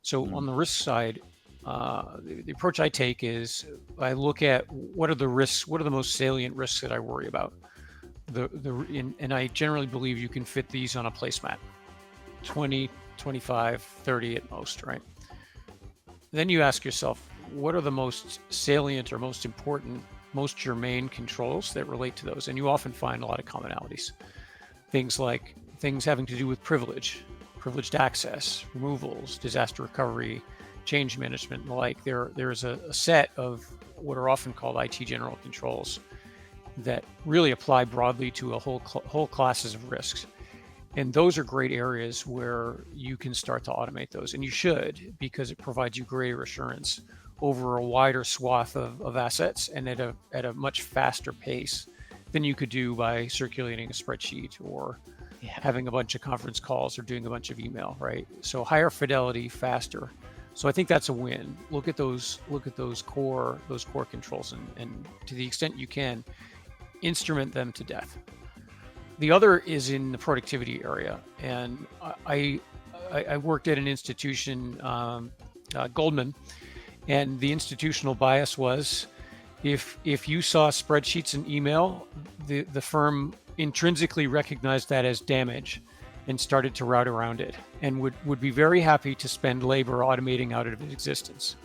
So on the risk side, the approach I take is I look at what are the risks, what are the most salient risks that I worry about. And I generally believe you can fit these on a placemat, 20, 25, 30 at most, right? Then you ask yourself, what are the most salient or most important, most germane controls that relate to those? And you often find a lot of commonalities. Things having to do with privileged access, removals, disaster recovery, change management, and the like. There's a set of what are often called IT general controls that really apply broadly to a whole classes of risks. And those are great areas where you can start to automate those, and you should, because it provides you greater assurance over a wider swath of assets and at a much faster pace than you could do by circulating a spreadsheet or Yeah. having a bunch of conference calls or doing a bunch of email, right? So higher fidelity, faster. So I think that's a win. Look at those core controls, and to the extent you can, instrument them to death. The other is in the productivity area, and I worked at an institution, Goldman, and the institutional bias was if you saw spreadsheets and email, the firm intrinsically recognized that as damage and started to route around it, and would be very happy to spend labor automating out of existence.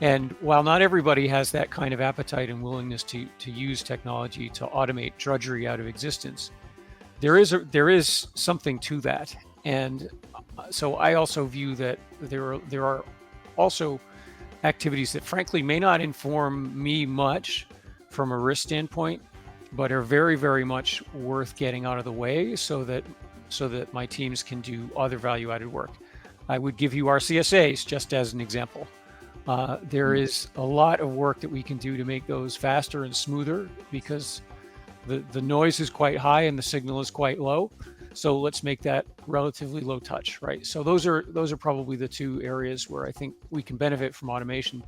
And while not everybody has that kind of appetite and willingness to use technology to automate drudgery out of existence, there is something to that. And so I also view that there are also activities that frankly may not inform me much from a risk standpoint, but are very, very much worth getting out of the way so that my teams can do other value-added work. I would give you our CSAs just as an example. There is a lot of work that we can do to make those faster and smoother because the noise is quite high and the signal is quite low. So let's make that relatively low touch, right? So those are probably the two areas where I think we can benefit from automation.